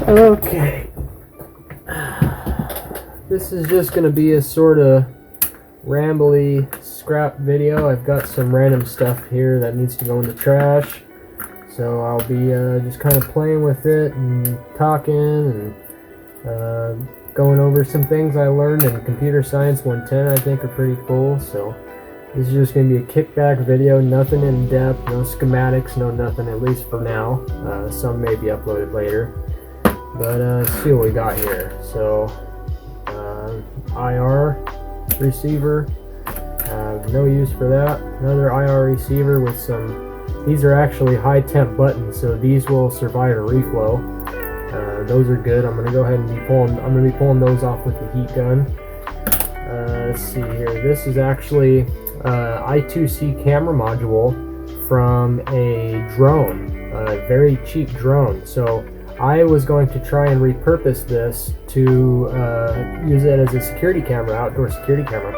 Okay. This is just going to be a sort of rambly scrap video. I've got some random stuff here that needs to go in the trash. So I'll be just kind of playing with it and talking and going over some things I learned in Computer Science 110 I think are pretty cool. So this is just going to be a kickback video, nothing in depth, no schematics, no nothing, at least for now. Some may be uploaded later. But let's see what we got here. So IR receiver, no use for that. Another IR receiver with some, these are actually high temp buttons, so these will survive a reflow. Those are good. I'm gonna go ahead and be pulling those off with the heat gun. Let's see here. This is actually I2C camera module from a drone, a very cheap drone. So I was going to try and repurpose this to use it as a security camera, outdoor security camera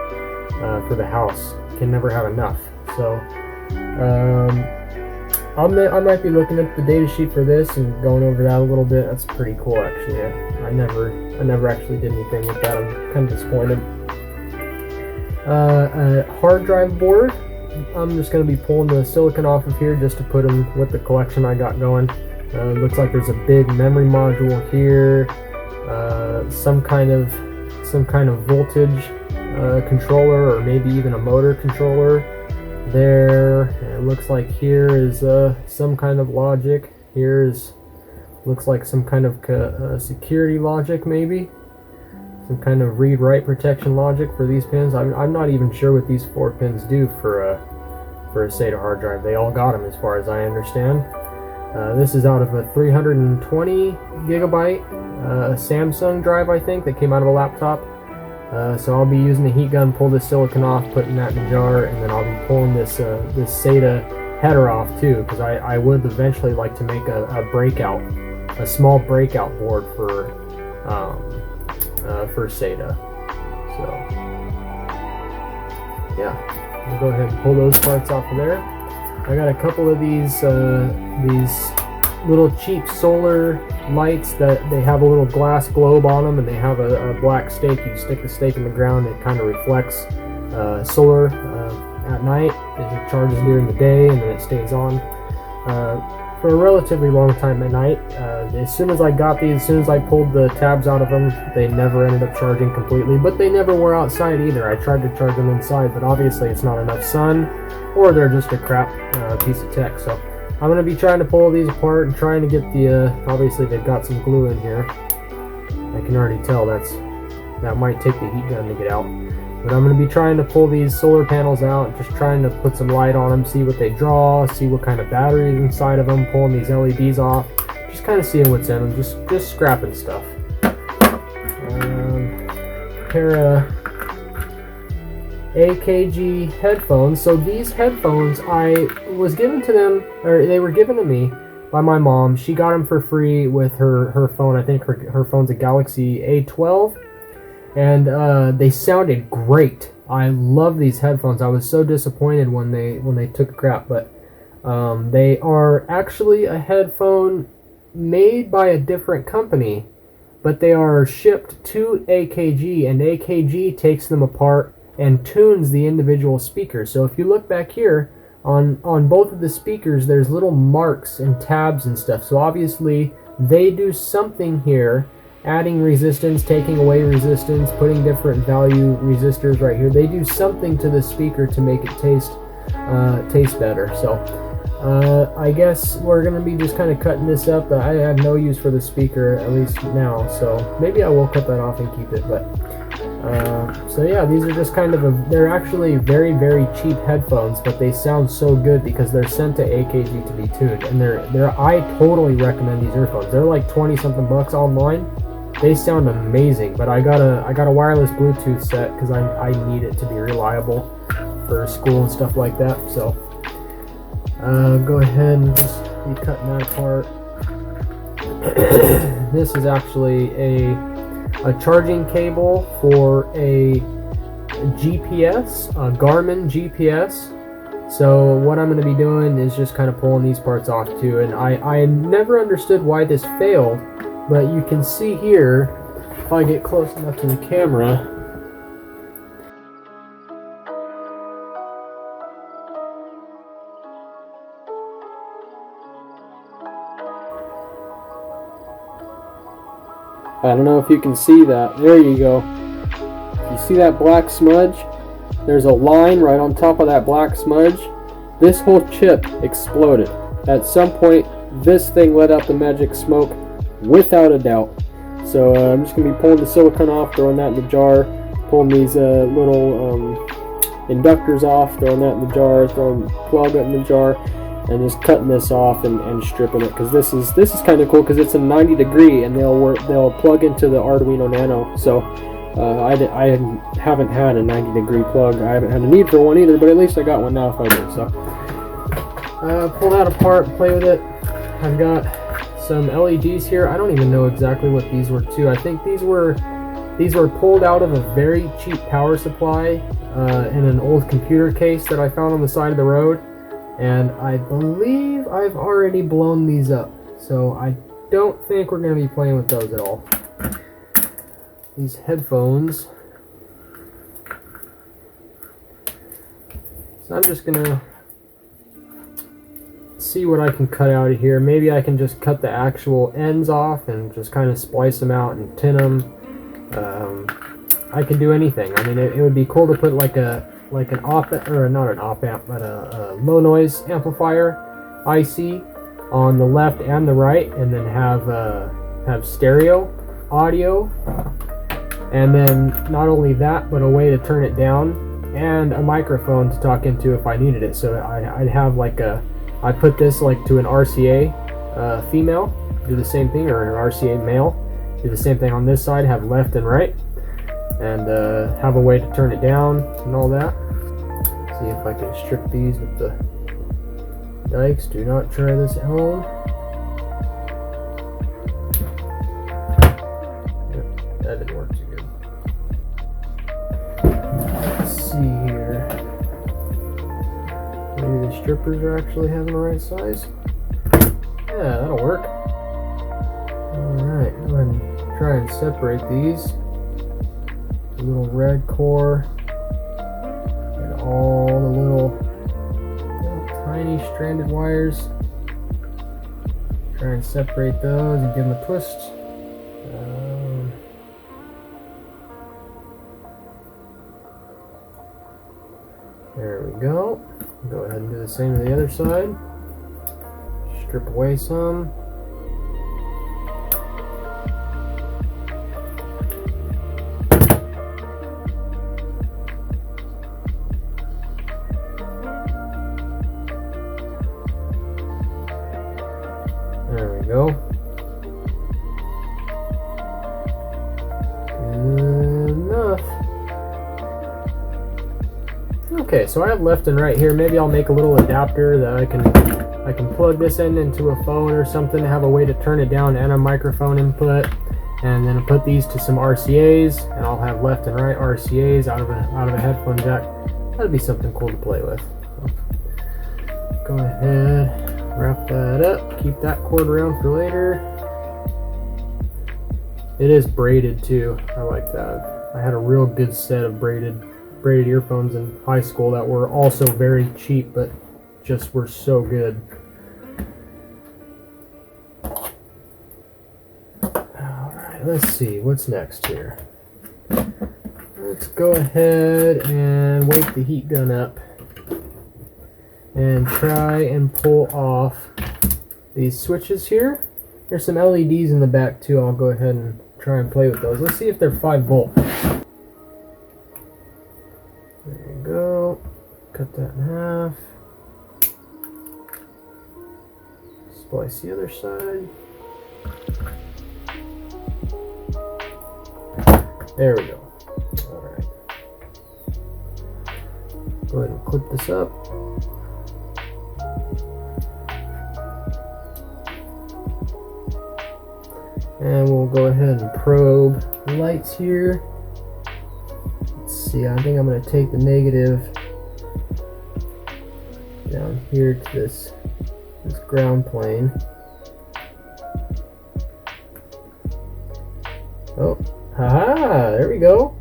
for the house. Can never have enough. So I might be looking at the data sheet for this and going over that a little bit. That's pretty cool, actually. I never actually did anything with that. I'm kind of disappointed. A hard drive board. I'm just going to be pulling the silicon off of here just to put them with the collection I got going. Looks like there's a big memory module here, some kind of voltage controller, or maybe even a motor controller there. And it looks like here is some kind of logic. Looks like some kind of security logic, maybe some kind of read-write protection logic for these pins. I'm not even sure what these 4 pins do for a SATA hard drive. They all got them, as far as I understand. This is out of a 320 gigabyte Samsung drive, I think, that came out of a laptop. So I'll be using the heat gun, pull this silicon off, putting that in the jar, and then I'll be pulling this SATA header off too, because I would eventually like to make a small breakout board for SATA. So yeah, we'll go ahead and pull those parts off of there. I got a couple of these little cheap solar lights that they have a little glass globe on them, and they have a black stake. You stick the stake in the ground, and it kind of reflects solar at night as it charges during the day, and then it stays on for a relatively long time at night. As soon as I got these, as soon as I pulled the tabs out of them, they never ended up charging completely, but they never were outside either. I tried to charge them inside, but obviously it's not enough sun, or they're just a crap piece of tech. So I'm going to be trying to pull these apart and trying to get the, obviously they've got some glue in here. I can already tell that might take the heat gun to get out. But I'm going to be trying to pull these solar panels out, just trying to put some light on them, see what they draw, see what kind of batteries inside of them, pulling these LEDs off, just kind of seeing what's in them, just scrapping stuff. Pair of Akg headphones. So these headphones, I was given to them, or they were given to me by my mom. She got them for free with her phone. I think her phone's a Galaxy A12, and they sounded great. I love these headphones. I was so disappointed when they took crap, but they are actually a headphone made by a different company, but they are shipped to AKG, and AKG takes them apart and tunes the individual speakers. So if you look back here on both of the speakers, there's little marks and tabs and stuff. So obviously they do something here, adding resistance, taking away resistance, putting different value resistors right here. They do something to the speaker to make it taste better. So I guess we're gonna be just kind of cutting this up. I have no use for the speaker, at least now, so maybe I will cut that off and keep it. But so yeah, these are just kind of they're actually very, very cheap headphones, but they sound so good because they're sent to AKG to be tuned, and I totally recommend these earphones. They're like 20 something bucks online. They sound amazing, but I got a wireless Bluetooth set because I need it to be reliable for school and stuff like that. So go ahead and just be cutting that apart. This is actually a charging cable for a GPS, a Garmin GPS. So what I'm going to be doing is just kind of pulling these parts off too. And I never understood why this failed, but you can see here, if I get close enough to the camera, I don't know if you can see that. There you go. You see that black smudge? There's a line right on top of that black smudge. This whole chip exploded. At some point, this thing let out the magic smoke without a doubt. So I'm just going to be pulling the silicone off, throwing that in the jar, pulling these little inductors off, throwing that in the jar, throwing the plug in the jar, and just cutting this off and stripping it, because this is kind of cool because it's a 90 degree and they'll plug into the Arduino Nano. So I haven't had a 90 degree plug. I haven't had a need for one either, but at least I got one now if I do. So pull that apart, play with it. I've got some LEDs here. I don't even know exactly what these were too. I think these were pulled out of a very cheap power supply in an old computer case that I found on the side of the road. And I believe I've already blown these up, so I don't think we're going to be playing with those at all. These headphones. So I'm just going to see what I can cut out of here. Maybe I can just cut the actual ends off and just kind of splice them out and tin them. I can do anything. I mean, it would be cool to put like an op, or not an op amp, but a low noise amplifier IC on the left and the right, and then have stereo audio, and then not only that, but a way to turn it down and a microphone to talk into if I needed it. So I'd have like I put this like to an RCA female, do the same thing, or an RCA male, do the same thing on this side, have left and right, and have a way to turn it down and all that. See if I can strip these with the dikes. Do not try this at home. Yep, that didn't work too good. Let's see here. Maybe the strippers are actually having the right size. Yeah, that'll work. Alright, go ahead and try and separate these. The little red core. All the little tiny stranded wires. Try and separate those and give them a twist. There we go. Go ahead and do the same to the other side. Strip away some. There we go. Good enough. Okay, so I have left and right here. Maybe I'll make a little adapter that I can plug this into a phone or something to have a way to turn it down and a microphone input, and then put these to some RCAs, and I'll have left and right RCAs out of a headphone jack. That'd be something cool to play with. So, go ahead. Wrap that up, keep that cord around for later. It is braided too, I like that. I had a real good set of braided earphones in high school that were also very cheap, but just were so good. Alright, let's see, what's next here? Let's go ahead and wake the heat gun up and try and pull off these switches here. There's some LEDs in the back too. I'll go ahead and try and play with those. Let's see if they're 5 volt. There you go. Cut that in half. Splice the other side. There we go. Alright. Go ahead and clip this up. And we'll go ahead and probe lights here. Let's see, I think I'm going to take the negative down here to this ground plane. Oh, haha, there we go.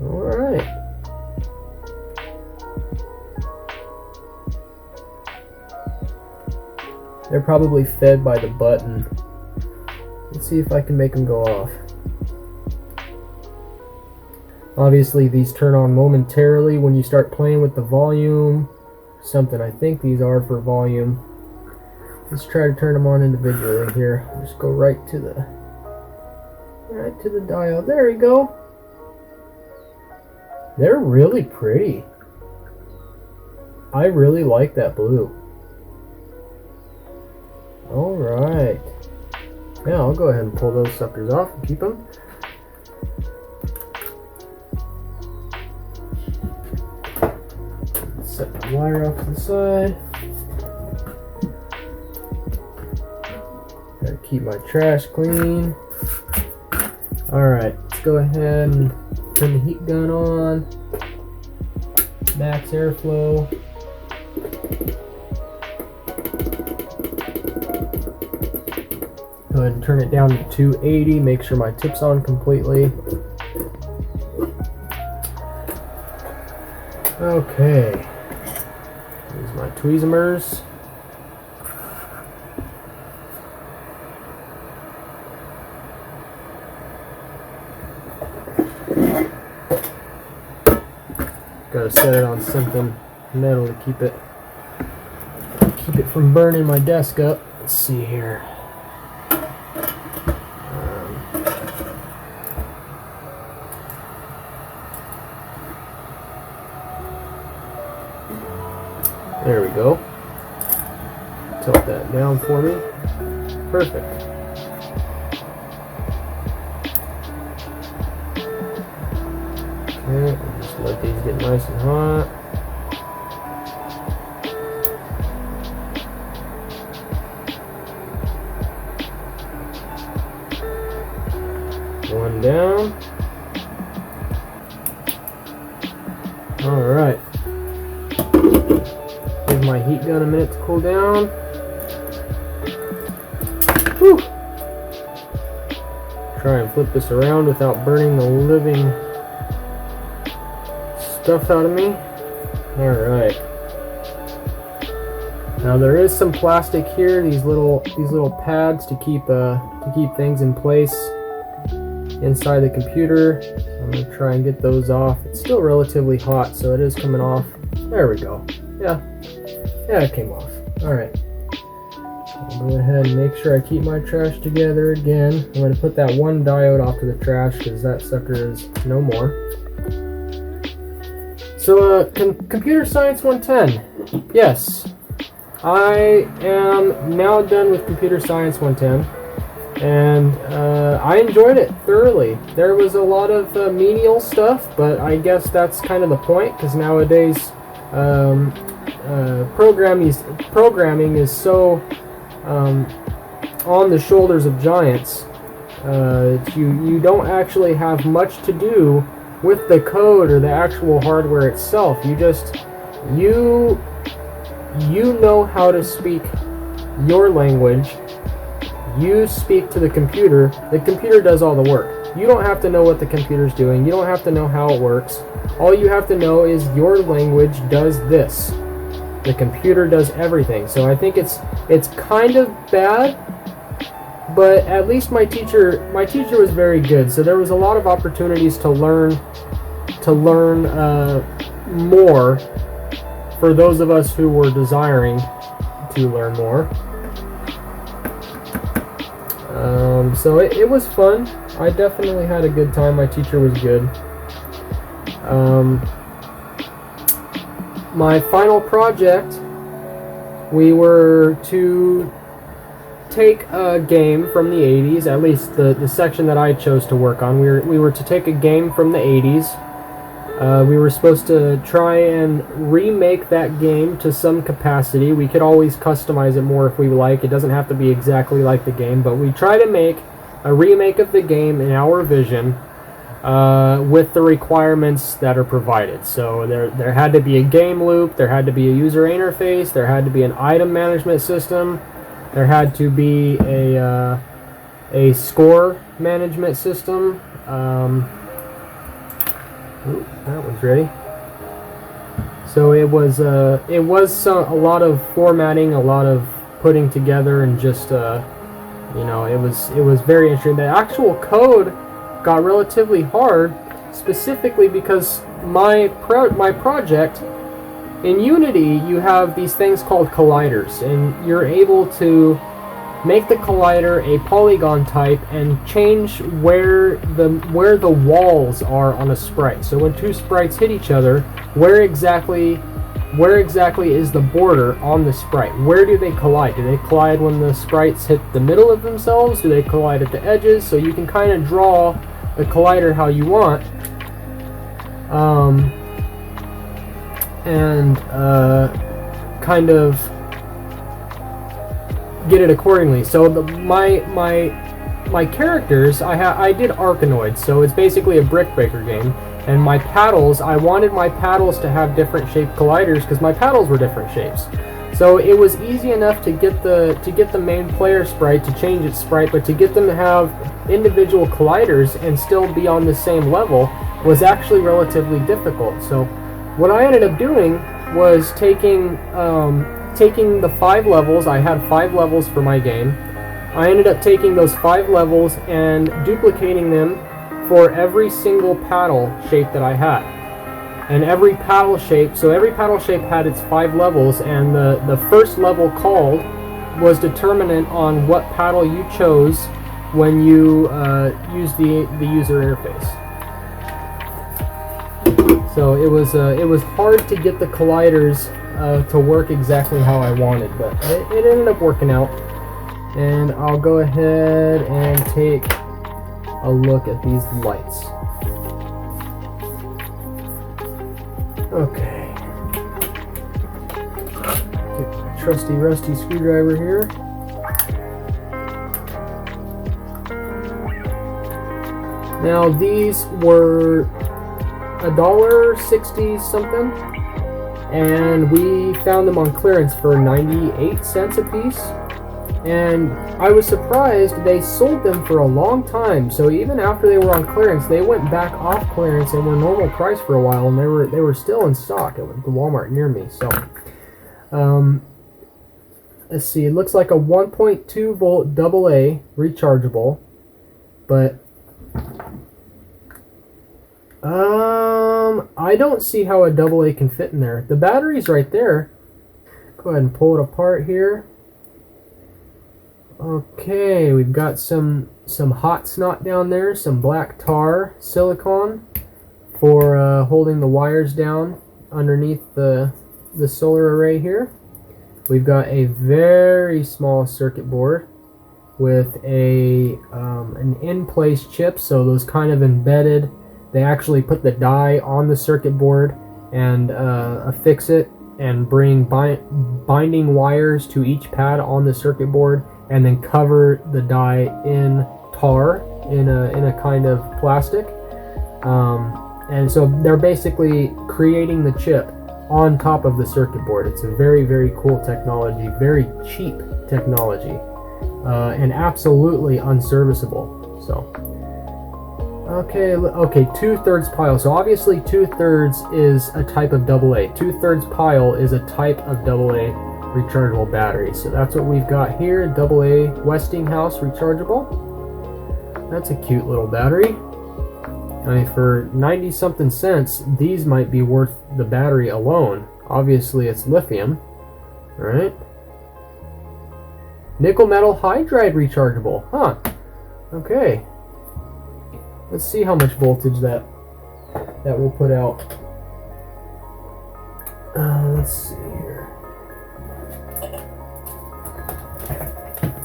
Alright. They're probably fed by the button. Let's see if I can make them go off. Obviously these turn on momentarily when you start playing with the volume. Something, I think these are for volume. Let's try to turn them on individually here. Just go right to the dial. There you go. They're really pretty. I really like that blue. Alright. Yeah, I'll go ahead and pull those suckers off and keep them. Set the wire off to the side. Gotta keep my trash clean. Alright, let's go ahead and turn the heat gun on. Max airflow. Go ahead and turn it down to 280. Make sure my tip's on completely. Okay. Here's my tweezers. Gotta set it on something metal to keep it from burning my desk up. Let's see here. There we go. Tilt that down for me. Perfect. Okay, just let these get nice and hot. One down. All right. Give my heat gun a minute to cool down. Whew. Try and flip this around without burning the living stuff out of me. Alright. Now there is some plastic here, these little pads to keep things in place inside the computer. I'm gonna try and get those off. It's still relatively hot, so it is coming off. There we go. Yeah, it came off. Alright. I'll go ahead and make sure I keep my trash together again. I'm going to put that one diode off to the trash because that sucker is no more. So, Computer Science 110. Yes, I am now done with Computer Science 110. And I enjoyed it thoroughly. There was a lot of menial stuff, but I guess that's kind of the point because nowadays programming is so on the shoulders of giants. You don't actually have much to do with the code or the actual hardware itself. You know how to speak your language. You speak to the computer does all the work. You don't have to know what the computer's doing. You don't have to know how it works. All you have to know is your language does this. The computer does everything. So I think it's kind of bad, but at least my teacher was very good. So there was a lot of opportunities to learn more for those of us who were desiring to learn more. So it was fun. I definitely had a good time. My teacher was good. My final project, we were to take a game from the 80s, at least the section that I chose to work on. We were to take a game from the 80s. We were supposed to try and remake that game to some capacity. We could always customize it more if we like. It doesn't have to be exactly like the game, but we try to make a remake of the game in our vision. with the requirements that are provided. So there had to be a game loop, there had to be a user interface, there had to be an item management system, there had to be a score management system. That one's ready. So it was a lot of formatting, a lot of putting together, and just you know, it was very interesting. The actual code got relatively hard, specifically because my project in Unity, you have these things called colliders, and you're able to make the collider a polygon type and change where the walls are on a sprite. So when two sprites hit each other, where exactly is the border on the sprite? Where do they collide? Do they collide when the sprites hit the middle of themselves? Do they collide at the edges? So you can kind of draw the collider how you want, and kind of get it accordingly. So my characters, I did Arkanoid, so it's basically a brick breaker game. And my paddles, I wanted my paddles to have different shaped colliders because my paddles were different shapes. So it was easy enough to get the main player sprite to change its sprite, but to get them to have individual colliders and still be on the same level was actually relatively difficult. So what I ended up doing was taking the 5 levels. I had 5 levels for my game. I ended up taking those 5 levels and duplicating them for every single paddle shape that I had. And every paddle shape had its 5 levels, and the first level called was determinant on what paddle you chose when you use the user interface. So it was hard to get the colliders to work exactly how I wanted, but it ended up working out. And I'll go ahead and take a look at these lights. Okay. Get my trusty rusty screwdriver here. Now these were $1.60 something, and we found them on clearance for 98 cents a piece. And I was surprised they sold them for a long time. So even after they were on clearance, they went back off clearance and were normal price for a while, and they were still in stock at the Walmart near me. So let's see, it looks like a 1.2 volt AA rechargeable, but I don't see how a AA can fit in there. The battery's right there. Go ahead and pull it apart here. Okay, we've got some hot snot down there, some black tar silicone for holding the wires down underneath the solar array here. We've got a very small circuit board with an in-place chip, so those kind of embedded. They actually put the die on the circuit board and affix it and bring binding wires to each pad on the circuit board, and then cover the die in tar in a kind of plastic. And so they're basically creating the chip on top of the circuit board. It's a very, very cool technology, very cheap technology, and absolutely unserviceable. So okay, 2/3 pile. So obviously 2/3 is a type of AA. 2/3 pile is a type of AA rechargeable battery. So that's what we've got here, AA Westinghouse rechargeable. That's a cute little battery. I mean, for 90 something cents, these might be worth the battery alone. Obviously it's lithium, right? Nickel metal hydride rechargeable, huh? Okay. Let's see how much voltage that will put out. Let's see here.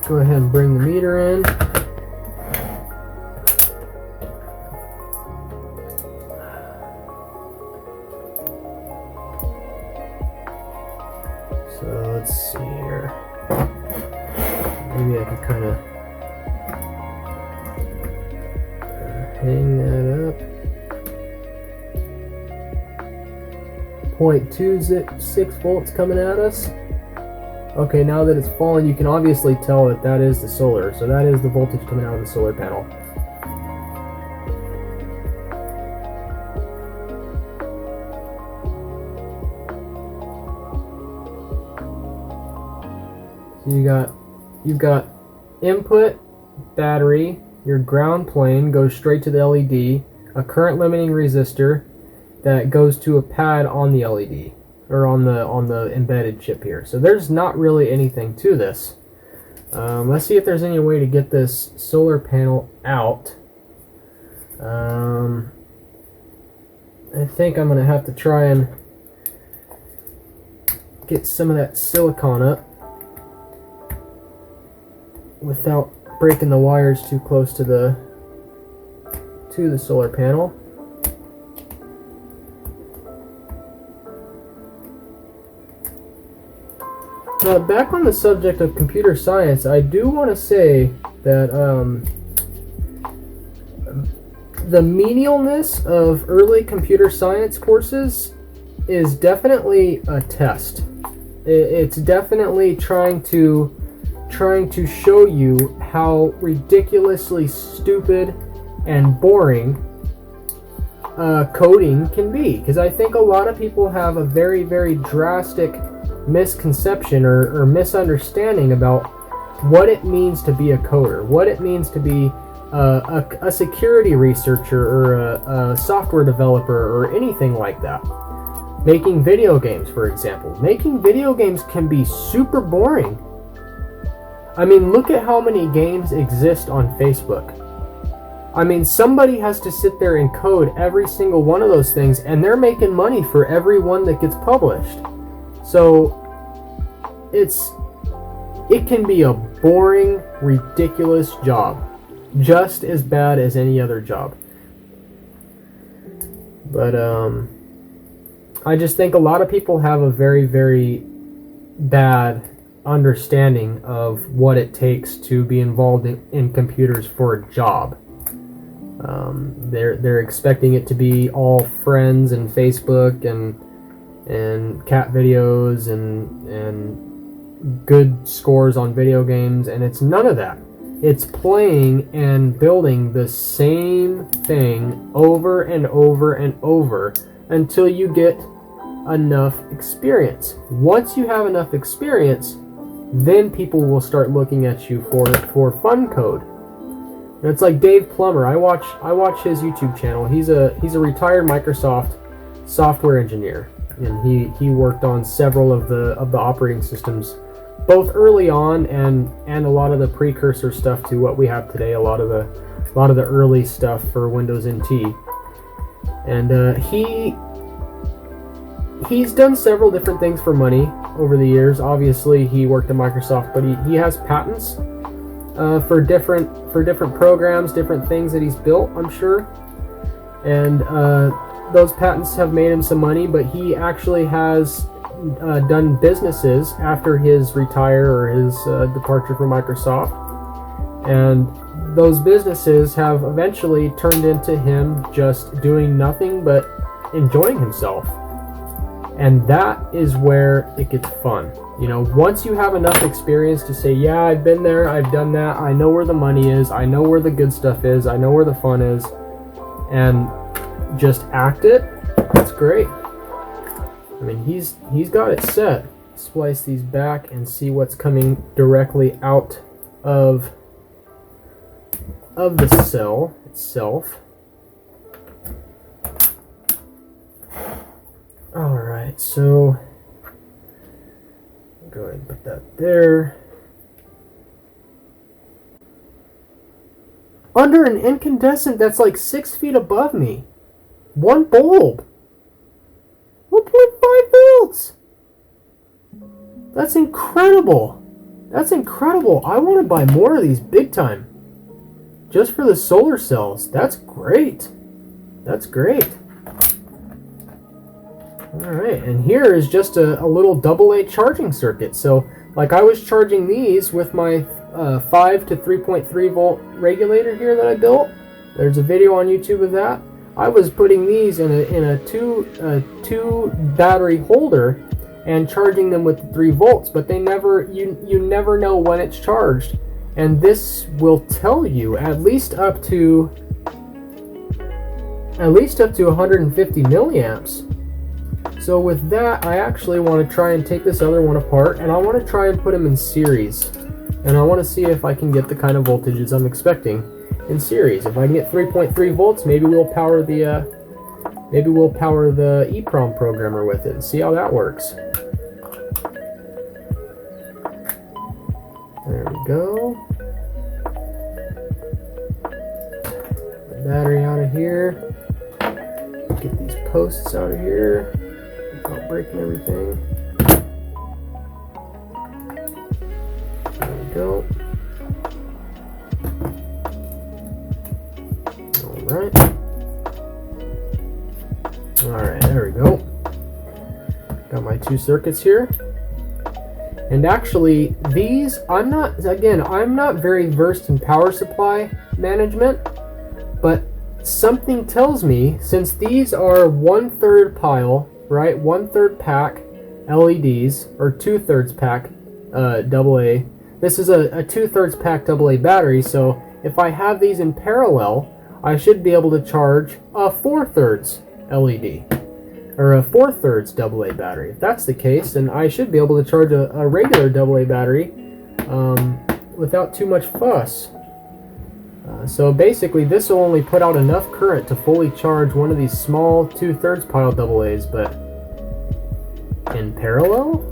Go ahead and bring the meter in. So let's see here. Maybe I can kind of hang that up. 0.26 volts coming at us. Okay, now that it's fallen, you can obviously tell that that is the solar. So that is the voltage coming out of the solar panel. So you've got input battery, your ground plane goes straight to the LED, a current limiting resistor that goes to a pad on the LED. Or on the embedded chip here. So there's not really anything to this. Let's see if there's any way to get this solar panel out. I think I'm gonna have to try and get some of that silicone up without breaking the wires too close to the solar panel. Now, back on the subject of computer science, I do want to say that the menialness of early computer science courses is definitely a test. It's definitely trying to show you how ridiculously stupid and boring coding can be. Because I think a lot of people have a very, very drastic misconception or misunderstanding about what it means to be a coder, what it means to be a security researcher or a software developer or anything like that. Making video games, for example. Making video games can be super boring. I mean, look at how many games exist on Facebook. I mean, somebody has to sit there and code every single one of those things, and they're making money for every one that gets published. So it can be a boring, ridiculous job, just as bad as any other job. But I just think a lot of people have a very, very bad understanding of what it takes to be involved in computers for a job. They're expecting it to be all friends and Facebook and cat videos and good scores on video games, and it's none of that. It's playing and building the same thing over and over and over until you get enough experience. Once you have enough experience, then people will start looking at you for fun code. And it's like Dave Plummer. I watch his YouTube channel. He's a retired Microsoft software engineer, and he worked on several of the operating systems, both early on and a lot of the precursor stuff to what we have today. A lot of the early stuff for Windows NT, and he's done several different things for money over the years. Obviously, he worked at Microsoft, but he has patents for different programs, different things that he's built, I'm sure, and those patents have made him some money. But he actually has done businesses after his retire or his departure from Microsoft, and those businesses have eventually turned into him just doing nothing but enjoying himself. And that is where it gets fun. You know, once you have enough experience to say, yeah, I've been there, I've done that, I know where the money is, I know where the good stuff is, I know where the fun is, and just act it, that's great. I mean, he's got it set. Splice these back and see what's coming directly out of the cell itself. Alright, so go ahead and put that there. Under an incandescent that's like 6 feet above me. One bulb. 1.5 volts. That's incredible. That's incredible. I want to buy more of these big time. Just for the solar cells. That's great. That's great. Alright, and here is just a little AA charging circuit. So, like I was charging these with my 5 to 3.3 volt regulator here that I built. There's a video on YouTube of that. I was putting these in a two battery holder and charging them with the 3 volts, but they never, you never know when it's charged. And this will tell you at least up to 150 milliamps. So with that, I actually want to try and take this other one apart, and I want to try and put them in series. And I want to see if I can get the kind of voltages I'm expecting in series. If I can get 3.3 volts, maybe we'll power the EEPROM programmer with it and see how that works. There we go. The battery out of here. Get these posts out of here without breaking everything. There we go. Alright, there we go. Got my 2 circuits here. And actually, these, I'm not very versed in power supply management, but something tells me, since these are 1/3 pile, right, 1/3 pack LEDs, or 2/3 pack AA. This is a 2/3 pack AA battery, so if I have these in parallel, I should be able to charge a 4/3 LED, or a 4/3 AA battery. If that's the case, then I should be able to charge a regular AA battery without too much fuss. So basically, this will only put out enough current to fully charge one of these small 2/3 pile AA's, but in parallel,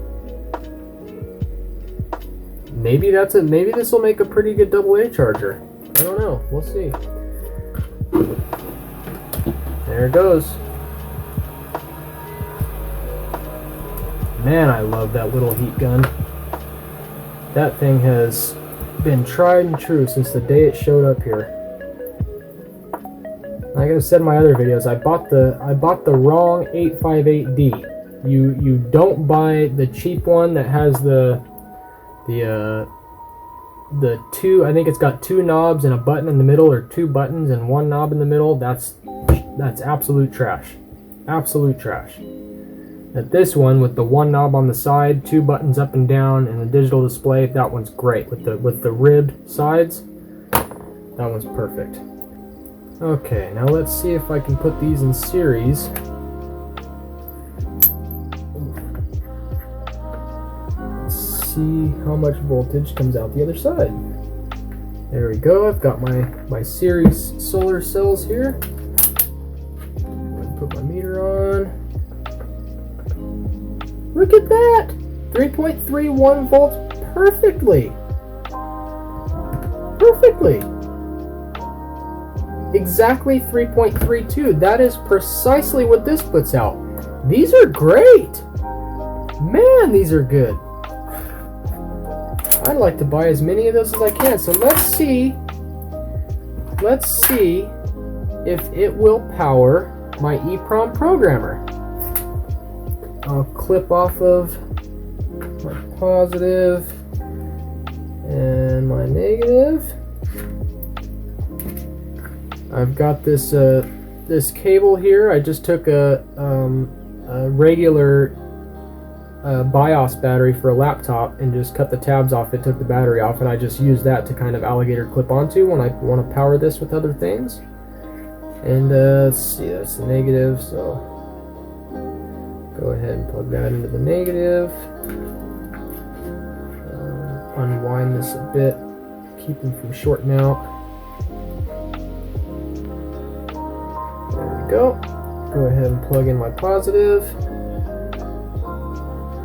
maybe this will make a pretty good AA charger. I don't know. We'll see. There it goes. Man, I love that little heat gun. That thing has been tried and true since the day it showed up here. Like I said in my other videos, I bought the wrong 858D. You don't buy the cheap one that has the two, I think it's got 2 knobs and a button in the middle, or 2 buttons and 1 knob in the middle. That's absolute trash. Absolute trash. That this one with the 1 knob on the side, 2 buttons up and down, and a digital display, that one's great. With the ribbed sides, that one's perfect. Okay, now let's see if I can put these in series. Let's see how much voltage comes out the other side. There we go. I've got my series solar cells here. Put my meter on. Look at that! 3.31 volts perfectly! Perfectly! Exactly 3.32. That is precisely what this puts out. These are great! Man, these are good! I'd like to buy as many of those as I can. So let's see if it will power my EEPROM programmer. I'll clip off of my positive and my negative. I've got this this cable here. I just took a regular BIOS battery for a laptop and just cut the tabs off it, took the battery off, and I just used that to kind of alligator clip onto when I want to power this with other things. And let's see, that's the negative, so go ahead and plug that into the negative. Unwind this a bit, keep them from shorting out. There we go. Go ahead and plug in my positive.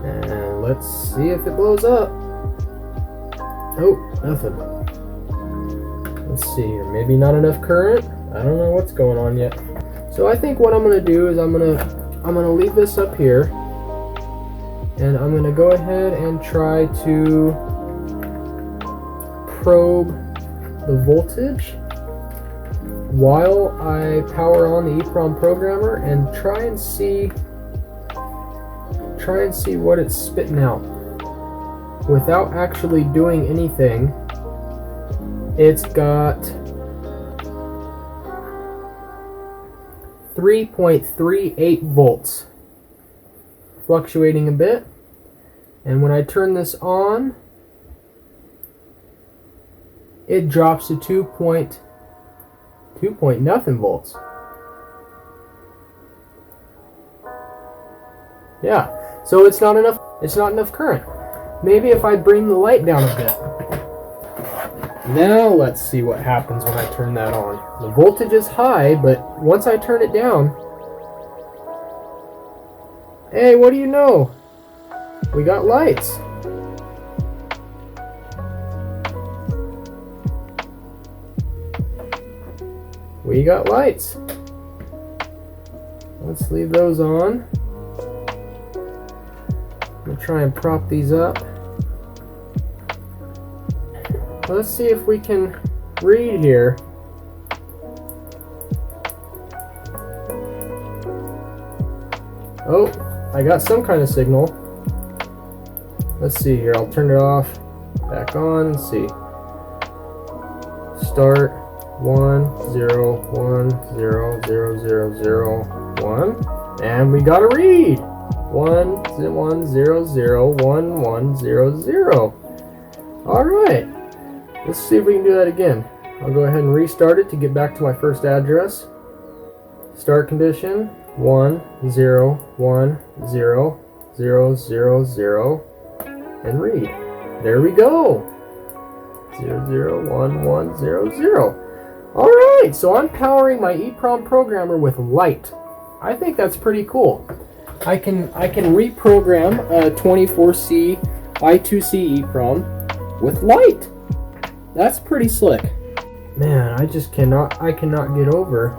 And let's see if it blows up. Oh, nothing. Let's see here. Maybe not enough current. I don't know what's going on yet. So I think what I'm going to do is I'm going to leave this up here, and I'm going to go ahead and try to probe the voltage while I power on the EEPROM programmer and try and see what it's spitting out without actually doing anything. It's got 3.38 volts. Fluctuating a bit. And when I turn this on, it drops to 2 point nothing volts. Yeah, so it's not enough current. Maybe if I bring the light down a bit. Now let's see what happens when I turn that on. The voltage is high, but once I turn it down, hey, what do you know? We got lights. We got lights. Let's leave those on. I'm gonna try and prop these up. Let's see if we can read here. Oh, I got some kind of signal. Let's see here. I'll turn it off. Back on. Let's see. Start 1 0 1 0 0 0 0 1, and we got a read. 1 1 0 0 1 1 0 0. All right. Let's see if we can do that again. I'll go ahead and restart it to get back to my first address. Start condition 1 0 1 0 0 0 0, and read. There we go. 0 0 1 1 0 0. All right, so I'm powering my EEPROM programmer with light. I think that's pretty cool. I can reprogram a 24C I2C EEPROM with light. That's pretty slick. Man, I cannot get over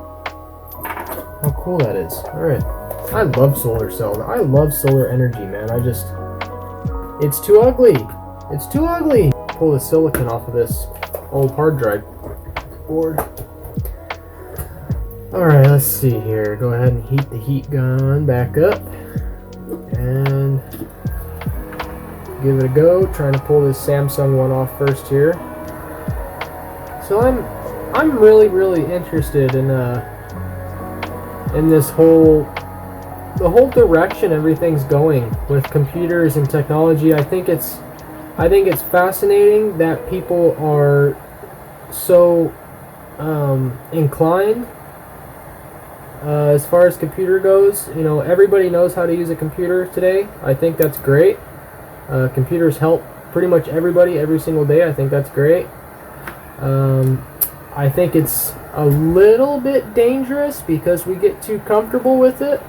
how cool that is. All right, I love solar cells. I love solar energy, man. It's too ugly. It's too ugly. Pull the silicon off of this old hard drive board. Alright, let's see here. Go ahead and heat the heat gun back up and give it a go. Trying to pull this Samsung one off first here. So I'm really interested in this whole direction everything's going with computers and technology. I think it's fascinating that people are so inclined as far as computer goes. You know, everybody knows how to use a computer today. I think that's great. Computers help pretty much everybody every single day. I think that's great. I think it's a little bit dangerous because we get too comfortable with it.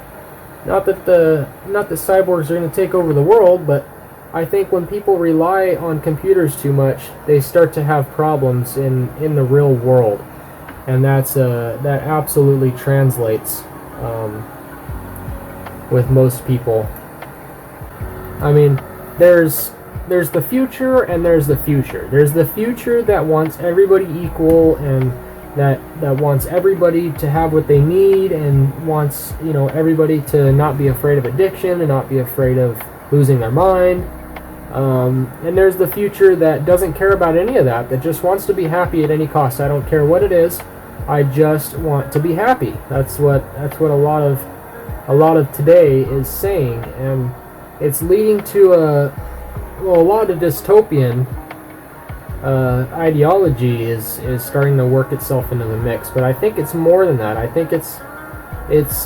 Not that cyborgs are going to take over the world, but I think when people rely on computers too much, they start to have problems in the real world, and that absolutely translates with most people. I mean, there's the future and there's the future. There's the future that wants everybody equal and that wants everybody to have what they need and wants, you know, everybody to not be afraid of addiction and not be afraid of losing their mind. And there's the future that doesn't care about any of that just wants to be happy at any cost. I don't care what it is. I just want to be happy. That's what a lot of today is saying, and it's leading to a lot of dystopian ideology is starting to work itself into the mix. But I think it's more than that. I think it's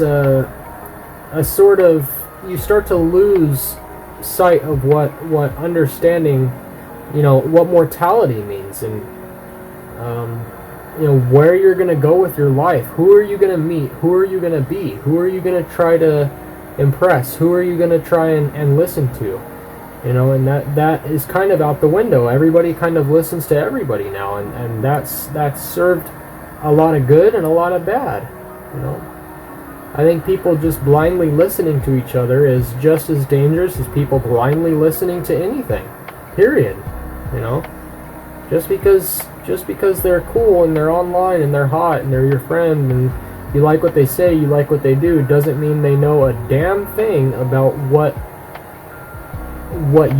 a sort of, you start to lose sight of what understanding, you know, what mortality means, and you know, where you're going to go with your life. Who are you going to meet? Who are you going to be? Who are you going to try to impress? Who are you going to try and listen to? You know, and that is kind of out the window. Everybody kind of listens to everybody now, and that's served a lot of good and a lot of bad. You know, I think people just blindly listening to each other is just as dangerous as people blindly listening to anything. Period. You know, just because they're cool and they're online and they're hot and they're your friend and you like what they say, you like what they do, doesn't mean they know a damn thing about what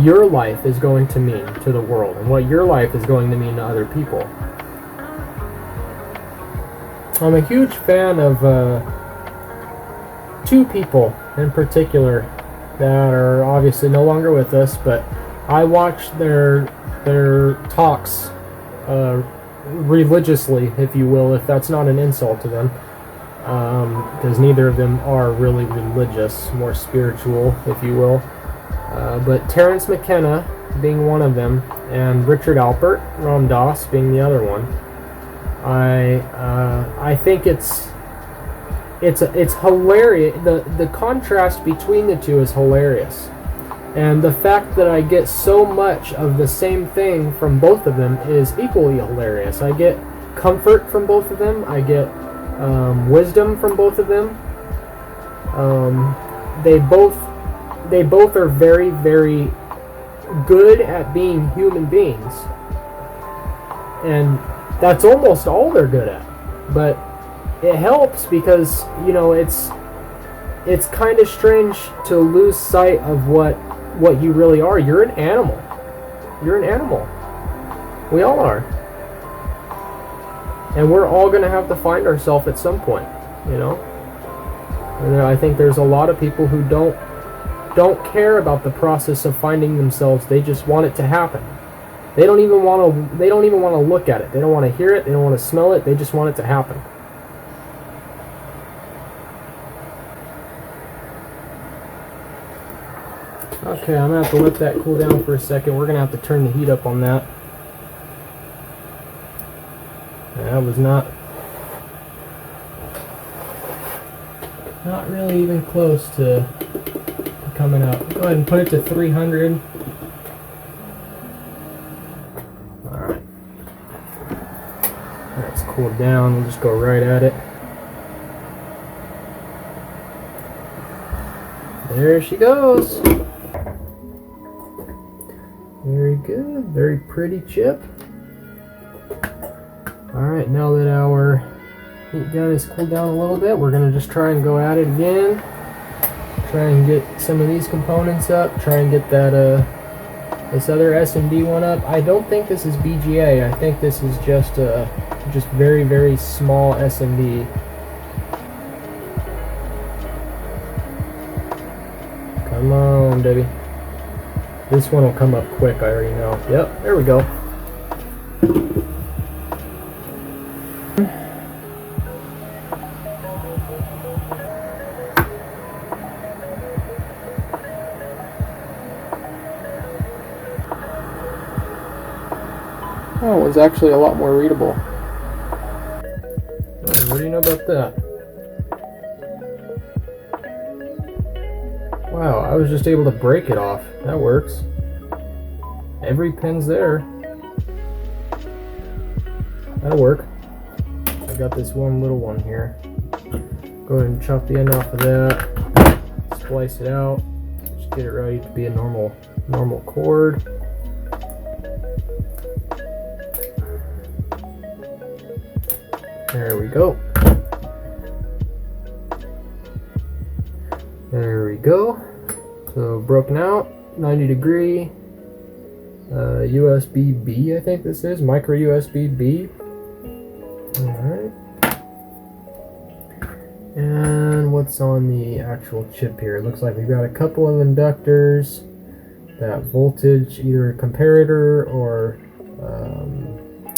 your life is going to mean to the world and what your life is going to mean to other people. I'm a huge fan of two people in particular that are obviously no longer with us, but I watched their talks religiously, if you will, if that's not an insult to them, because neither of them are really religious, more spiritual, if you will. But Terence McKenna being one of them, and Richard Alpert Ramdas being the other one. I think it's hilarious. The contrast between the two is hilarious, and the fact that I get so much of the same thing from both of them is equally hilarious. I get comfort from both of them. I get wisdom from both of them. They both are very, very good at being human beings, and that's almost all they're good at. But it helps because, you know, it's kind of strange to lose sight of what you really are. You're an animal. You're an animal. We all are. And we're all going to have to find ourselves at some point, you know? And I think there's a lot of people who don't care about the process of finding themselves. They just want it to happen. They don't even want to look at it. They don't want to hear it. They don't want to smell it. They just want it to happen. Okay, I'm going to have to let that cool down for a second. We're going to have to turn the heat up on that. That was not really even close to coming up. Go ahead and put it to 300. Alright. That's cooled down. We'll just go right at it. There she goes. Very good. Very pretty chip. Alright, now that our heat gun is cooled down a little bit, we're going to just try and go at it again. Try and get some of these components up. Try and get that this other S&D one up. I don't think this is BGA. I think this is just very, very small S&D. Come on, Debbie. This one will come up quick, I already know. Yep, there we go. Oh, it's actually a lot more readable. What do you know about that? Wow, I was just able to break it off. That works. Every pin's there. That'll work. I got this one little one here. Go ahead and chop the end off of that. Splice it out. Just get it ready to be a normal cord. There we go. There we go. So broken out, 90 degree, USB-B, I think this is, micro USB-B. Alright. And what's on the actual chip here? It looks like we've got a couple of inductors, that voltage, either a comparator or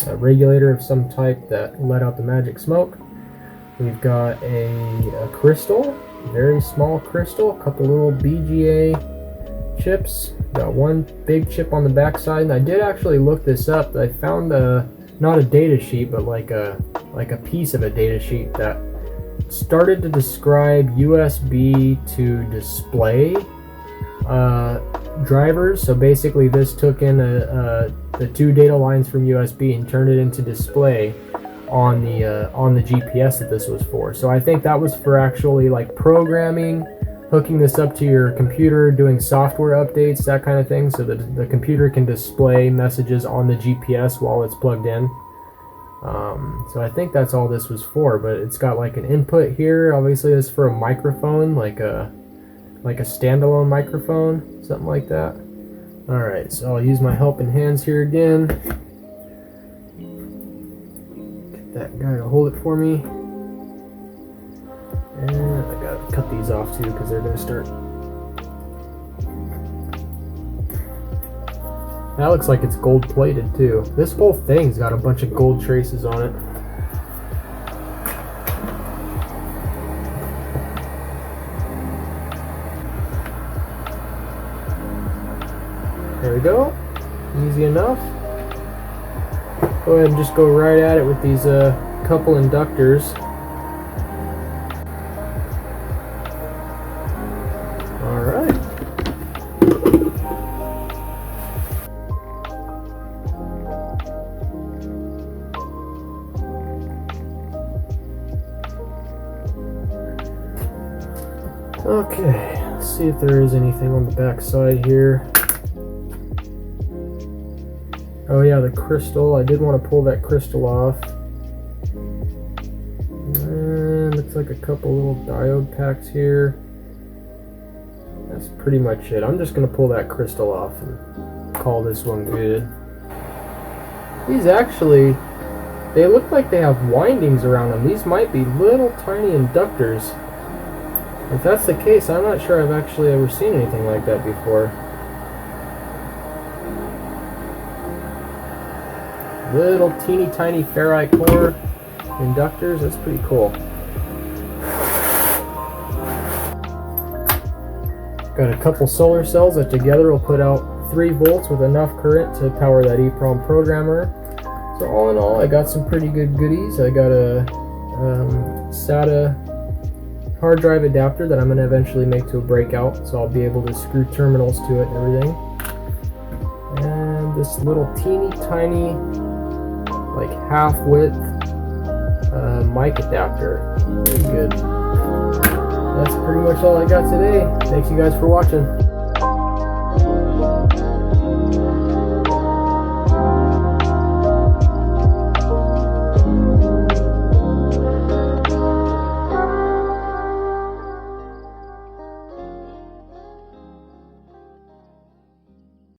a regulator of some type that let out the magic smoke. We've got a crystal, very small crystal, a couple little BGA chips. Got one big chip on the back side, and I did actually look this up. I found not a data sheet, but like a piece of a data sheet that started to describe USB to display drivers. So basically this took in the two data lines from USB and turned it into display on the GPS that this was for. So I think that was for actually like programming, hooking this up to your computer, doing software updates, that kind of thing, so that the computer can display messages on the GPS while it's plugged in. So I think that's all this was for, but it's got like an input here. Obviously this is for a microphone, like a standalone microphone, something like that. Alright, so I'll use my helping hands here again. Get that guy to hold it for me. And I got cut these off too because they're going to start. That looks like it's gold plated too. This whole thing's got a bunch of gold traces on it. There we go. Easy enough. Go ahead and just go right at it with these couple inductors. Alright. Okay, let's see if there is anything on the back side here. Oh yeah, the crystal. I did want to pull that crystal off. And looks like a couple little diode packs here. That's pretty much it. I'm just going to pull that crystal off and call this one good. These actually, they look like they have windings around them. These might be little tiny inductors. If that's the case, I'm not sure I've actually ever seen anything like that before. Little teeny tiny ferrite core inductors, that's pretty cool. Got a couple solar cells that together will put out 3 volts with enough current to power that EEPROM programmer. So all in all, I got some pretty good goodies. I got a SATA hard drive adapter that I'm going to eventually make to a breakout, so I'll be able to screw terminals to it and everything. And this little teeny tiny, like half width mic adapter. Very good. That's pretty much all I got today. Thanks you guys for watching.